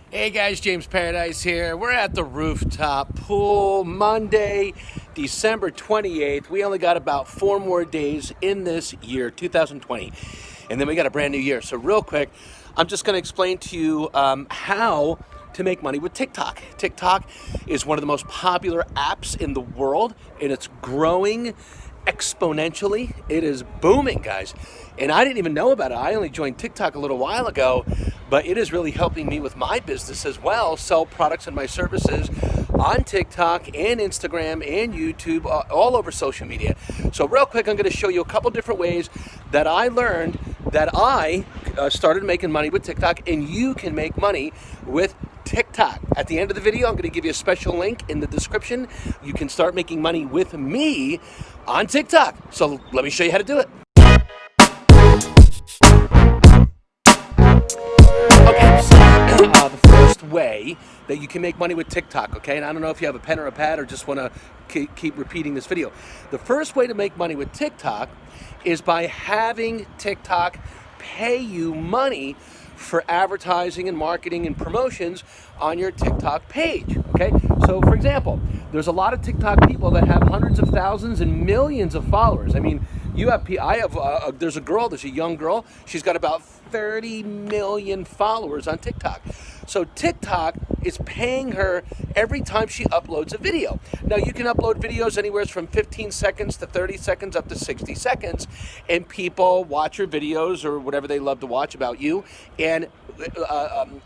Hey guys, James Paradise here. We're at the rooftop pool Monday, December 28th. We only got about 4 more days in this year, 2020. And then we got a brand new year. So real quick, I'm just going to explain to you how to make money with TikTok. TikTok is one of the most popular apps in the world, and it's growing exponentially. It is booming, guys. And I didn't even know about it. I only joined TikTok a little while ago, but it is really helping me with my business as well, sell products and my services on TikTok and Instagram and YouTube, all over social media. So real quick, I'm going to show you a couple different ways that I learned that I started making money with TikTok, and you can make money with TikTok. At the end of the video, I'm going to give you a special link in the description. You can start making money with me on TikTok. So let me show you how to do it. Okay, so the first way that you can make money with TikTok, okay, and I don't know if you have a pen or a pad or just want to keep repeating this video. The first way to make money with TikTok is by having TikTok pay you money for advertising and marketing and promotions on your TikTok page, okay? So for example, there's a lot of TikTok people that have hundreds of thousands and millions of followers. I mean, there's a young girl, she's got about 30 million followers on TikTok. So TikTok is paying her every time she uploads a video. Now you can upload videos anywhere from 15 seconds to 30 seconds up to 60 seconds, and people watch your videos or whatever they love to watch about you, and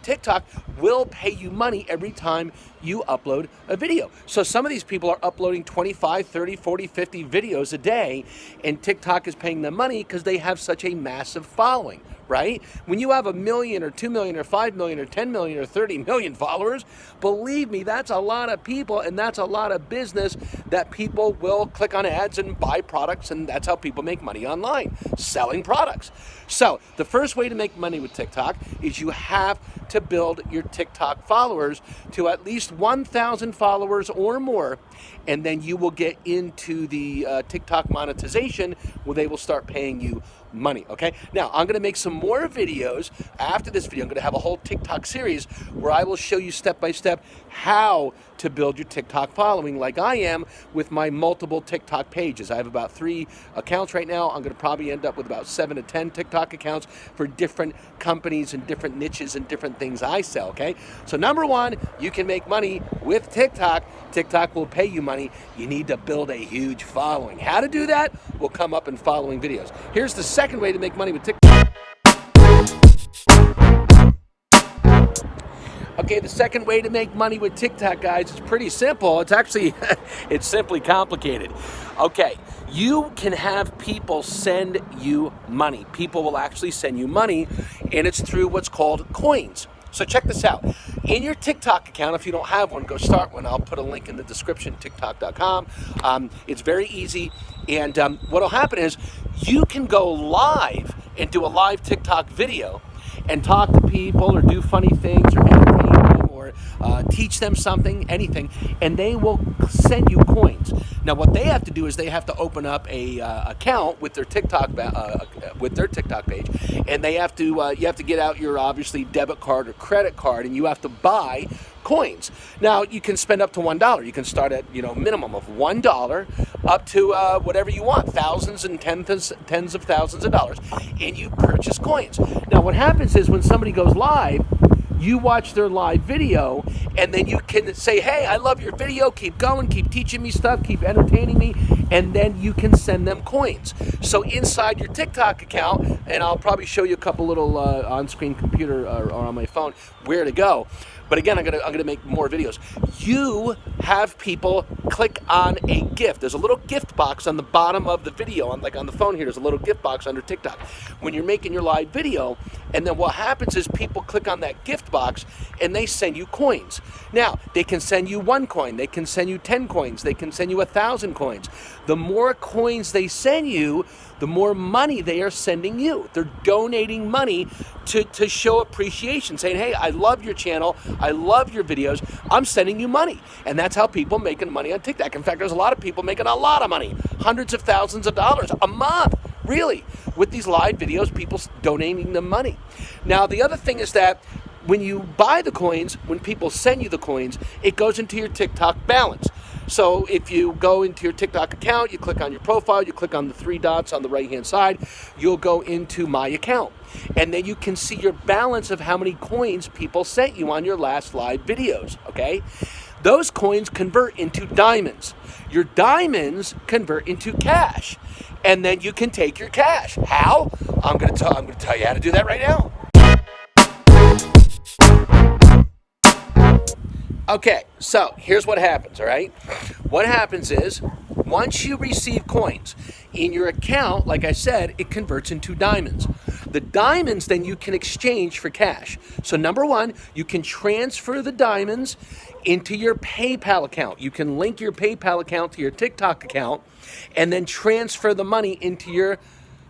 TikTok will pay you money every time you upload a video. So some of these people are uploading 25, 30, 40, 50 videos a day, and TikTok is paying them money because they have such a massive following, right? When you have 1 million or 2 million or 5 million or 10 million or 30 million followers, believe me, that's a lot of people, and that's a lot of business that people will click on ads and buy products, and that's how people make money online, selling products. So the first way to make money with TikTok is you have to build your TikTok followers to at least 1,000 followers or more, and then you will get into the TikTok monetization where they will start paying you money, okay? Now, I'm going to make some more videos after this video. I'm going to have a whole TikTok series where I will show you step by step how to build your TikTok following like I am with my multiple TikTok pages. I have about 3 accounts right now. I'm going to probably end up with about 7 to 10 TikTok accounts for different companies and different niches and different things I sell, okay? So number one, you can make money with TikTok. TikTok will pay you money. You need to build a huge following. How to do that will come up in following videos. Here's the second way to make money with TikTok. Okay, the second way to make money with TikTok, guys, is pretty simple. It's actually, it's simply complicated. Okay, you can have people send you money. People will actually send you money, and it's through what's called coins. So check this out. In your TikTok account, if you don't have one, go start one. I'll put a link in the description, tiktok.com. It's very easy. And what will happen is you can go live and do a live TikTok video and talk to people or do funny things or entertain them or teach them something, anything, and they will send you coins. Now, what they have to do is they have to open up a account with their TikTok page, and they have to you have to get out your obviously debit card or credit card, and you have to buy coins. Now, you can spend up to $1. You can start at minimum of $1 up to whatever you want, thousands and tens of thousands of dollars, and you purchase coins. Now, what happens is when somebody goes live, you watch their live video, and then you can say, hey, I love your video, keep going, keep teaching me stuff, keep entertaining me, and then you can send them coins. So inside your TikTok account, and I'll probably show you a couple little on-screen computer or on my phone where to go, but again, I'm gonna make more videos. You have people click on a gift. There's a little gift box on the bottom of the video, on the phone here, there's a little gift box under TikTok. When you're making your live video, and then what happens is people click on that gift box and they send you coins. Now, they can send you 1 coin, they can send you 10 coins, they can send you 1,000 coins. The more coins they send you, the more money they are sending you. They're donating money to show appreciation, saying, hey, I love your channel, I love your videos, I'm sending you money. And that's how people making money on TikTok. In fact, there's a lot of people making a lot of money, hundreds of thousands of dollars a month, really, with these live videos, people donating them money. Now, the other thing is that when you buy the coins, when people send you the coins, it goes into your TikTok balance. So if you go into your TikTok account, you click on your profile, you click on the three dots on the right-hand side, you'll go into My Account. And then you can see your balance of how many coins people sent you on your last live videos, okay? Those coins convert into diamonds. Your diamonds convert into cash. And then you can take your cash. How? I'm gonna tell you how to do that right now. Okay, so here's what happens, all right? What happens is, once you receive coins in your account, like I said, it converts into diamonds. The diamonds then you can exchange for cash. So number one, you can transfer the diamonds into your PayPal account. You can link your PayPal account to your TikTok account and then transfer the money into your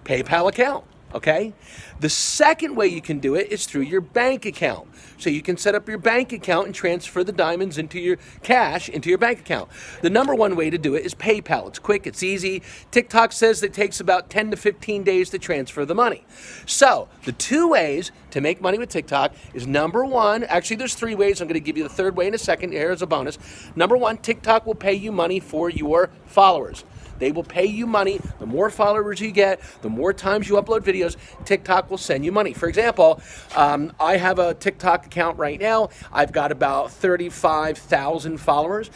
PayPal account. Okay? The second way you can do it is through your bank account. So you can set up your bank account and transfer the diamonds into your cash into your bank account. The number one way to do it is PayPal. It's quick, it's easy. TikTok says it takes about 10 to 15 days to transfer the money. So the two ways to make money with TikTok is number one, actually there's three ways. I'm going to give you the third way in a second here as a bonus. Number one, TikTok will pay you money for your followers. They will pay you money. The more followers you get, the more times you upload videos, TikTok will send you money. For example, I have a TikTok account right now. I've got about 35,000 followers.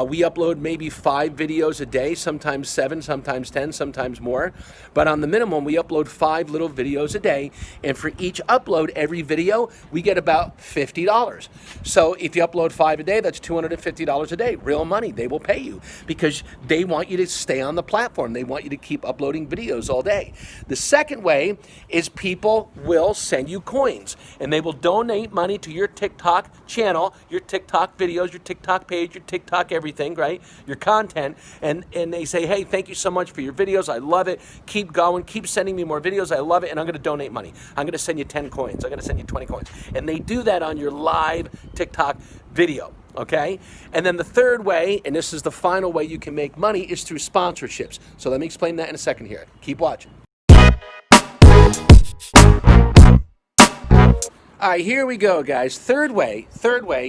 We upload maybe 5 videos a day, sometimes 7, sometimes 10, sometimes more. But on the minimum, we upload 5 little videos a day. And for each upload, every video, we get about $50. So if you upload 5 a day, that's $250 a day. Real money. They will pay you because they want you to stay on the platform. They want you to keep uploading videos all day. The second way is people will send you coins and they will donate money to your TikTok channel, your TikTok videos, your TikTok page, your TikTok everything, right? Your content. And they say, hey, thank you so much for your videos. I love it. Keep going. Keep sending me more videos. I love it. And I'm going to donate money. I'm going to send you 10 coins. I'm going to send you 20 coins. And they do that on your live TikTok video. Okay? And then the third way, and this is the final way you can make money, is through sponsorships. So let me explain that in a second here. Keep watching. All right, here we go, guys. Third way,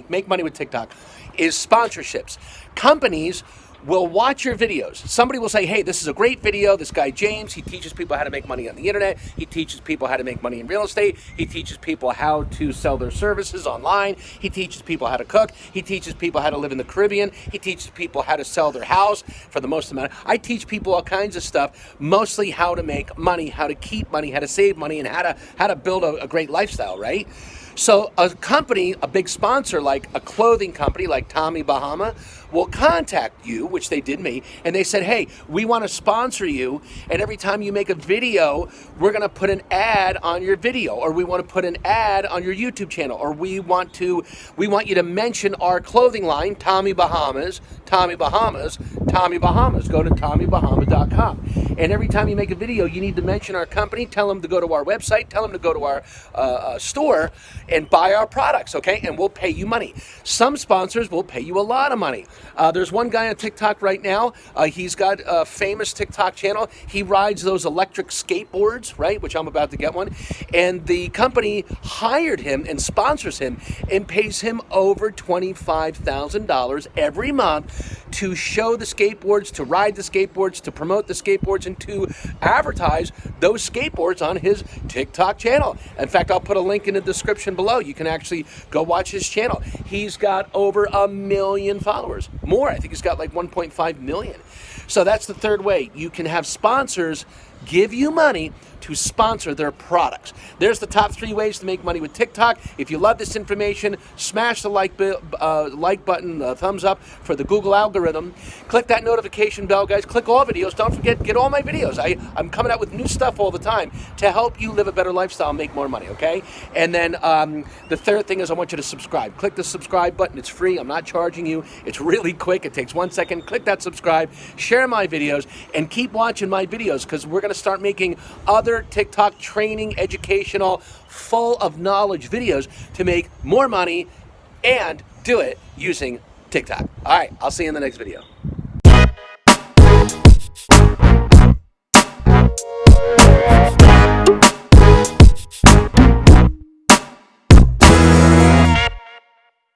make money with TikTok is sponsorships. Companies will watch your videos. Somebody will say, hey, this is a great video. This guy, James, he teaches people how to make money on the internet. He teaches people how to make money in real estate. He teaches people how to sell their services online. He teaches people how to cook. He teaches people how to live in the Caribbean. He teaches people how to sell their house for the most amount. I teach people all kinds of stuff, mostly how to make money, how to keep money, how to save money, and how to build a great lifestyle, right? So a company, a big sponsor like a clothing company like Tommy Bahama will contact you, which they did me, and they said, hey, we want to sponsor you, and every time you make a video, we're going to put an ad on your video, or we want to put an ad on your YouTube channel, or we want you to mention our clothing line, Tommy Bahamas. Go to TommyBahama.com. And every time you make a video, you need to mention our company, tell them to go to our website, tell them to go to our store and buy our products, okay? And we'll pay you money. Some sponsors will pay you a lot of money. There's one guy on TikTok right now. He's got a famous TikTok channel. He rides those electric skateboards, right? Which I'm about to get one. And the company hired him and sponsors him and pays him over $25,000 every month to show the skateboards, to ride the skateboards, to promote the skateboards, and to advertise those skateboards on his TikTok channel. In fact, I'll put a link in the description below. You can actually go watch his channel. He's got over 1 million followers. More, I think he's got like 1.5 million. So that's the third way. You can have sponsors give you money to sponsor their products. There's the top 3 ways to make money with TikTok. If you love this information, smash the like button, thumbs up for the Google algorithm. Click that notification bell, guys. Click all videos. Don't forget, get all my videos. I'm coming out with new stuff all the time to help you live a better lifestyle and make more money, okay? And then the third thing is I want you to subscribe. Click the subscribe button. It's free. I'm not charging you. It's really quick. It takes 1 second. Click that subscribe. Share my videos and keep watching my videos because we're going to start making other TikTok training, educational, full of knowledge videos to make more money and do it using TikTok. All right, I'll see you in the next video.